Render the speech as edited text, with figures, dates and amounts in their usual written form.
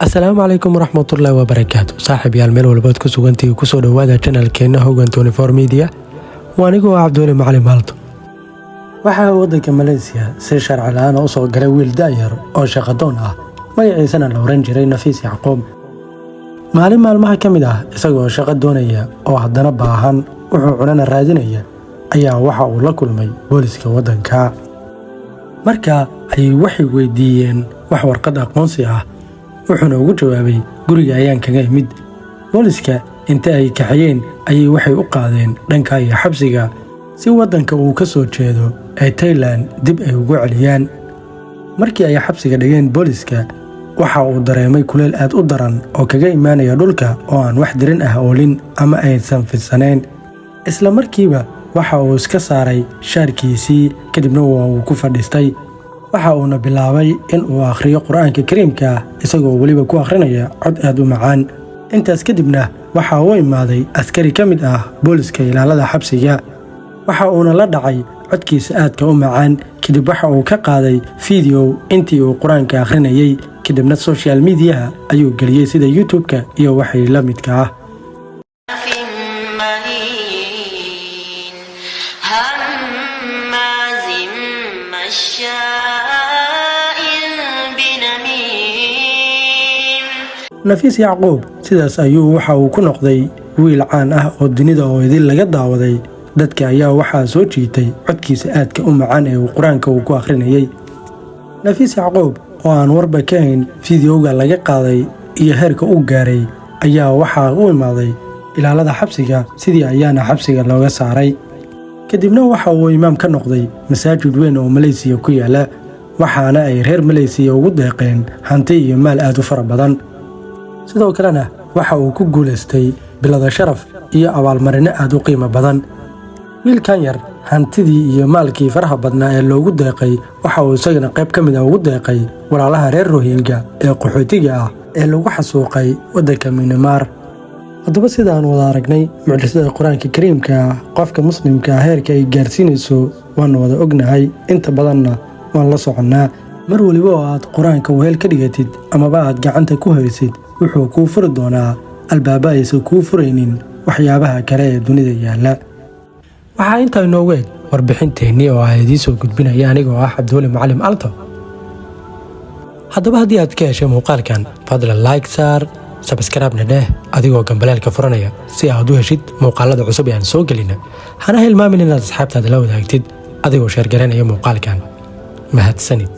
السلام عليكم ورحمة الله وبركاته. صاحب يا الميل والبود كسوغنتي كسو دوادا channel كينا هوغان 24 ميديا وانيقو عبدولي معلم هالتو. waxaa waddanka Malaysia si sharci la'aan u soo galay wiil daayar oo shaqadoon ah magaciisana la oran jiray Nafiis Yacquub. maalin maalmaha ka mid ah isagoo shaqo doonaya oo haddana baahan wuxuu cunana raadinaya ayaa waxa uu la kulmay booliska waddanka. marka ay waxay weydiiyeen wax warqad aqoonsi ah wuxuuna ugu jawaabay guriga ayaan kaga imid. booliska inta ay kaxayeen ayay waxay u qaadeen dhanka iyo xabsiga si waddanka uu ka soo jeedo ee Thailand dib ay ugu celiyaan. markii ay xabsiga dhigeen booliska waxa uu dareemay kuleel aad u daran oo kaga imaanaya dhulka oo aan wax dirin ah oolin ama aysan fidsanayn. isla markiiba waxa uu iska saaray shaarkiisii kadibna uu ku fadhiistay. waxa uuna bilaabay in uu akhriyo Qur'aanka Kariimka isagoo waliba ku akhrinaya cod aad u macaan. intaas kadibna waxa uu imaaday askari ka mid ah booliska ilaalada xabsiga. waxa uuna la dhacay codkiisa aadka u macaan kadib waxa uu ka qaaday video intii uu Qur'aanka akhrinayay kadibna social media ayuu galiyay sida YouTube-ka iyo waxay la midka ah. Nafiis Yacquub sidaas ayuu waxa uu ku noqday wiil caan ah oo dunida oo idin laga daawaday. dadka ayaa waxaa soo jiitay codkiisa aadka u macaan ee uu Qur'aanka ku akhrinayay. Nafiis Yacquub oo aan warba ka hayn fiidiyowga laga qaaday iyo heerka uu gaaray ayaa waxa uu imaaday ilaalada xabsiga sidii ayaana xabsiga looga saaray. kadibna waxa uu imaam ka noqday masaajid weyn oo Malaysia ku yaala waxaana ay reer Malaysia ugu deeqeen hanti iyo maal aad u fara badan. sidoo kalena waxa uu ku guuleystay bilada sharaf iyo abaalmarino aad u qiimo badan. wiilkan yar hantidii iyo maalkii faraha badnaa ee loogu deeqay waxa uu isagana qayb ka mid ah ugu deeqay walaalaha reer Rohingya ee qaxootiga ah ee lagu xasuuqay waddanka Myanmar. haddaba sidaan wada aragnay mucjisada Qur'aanka Kariimka qofka muslimka ah heerka ay gaarsiinayso waan wada ognahay inta badanna waan la soconnaa. mar waliba oo aad Qur'aanka wehel ka dhigatid amaba aad gacanta ku haysid wuxuu kuu furi doonaa albaaba aysan kuu furaynin waxyaabaha kale ee dunida yaala. waxaa intaa inoogu eg warbixinteennii oo aan idiin soo gudbinaya anigoo ah Cabdulaahi Macallim Alto. haddaba haddii aad ka heshay muuqaalkan fadlan like saar subscribe-na dheh adigoo gambaleelka furanaya si aad u heshid muuqaalada cusub ee aan soo gelina. hana hilmaamin inaad asxaabtaada la wadaagtid adigoo sheer garanaya muuqaalkan. mahadsanid.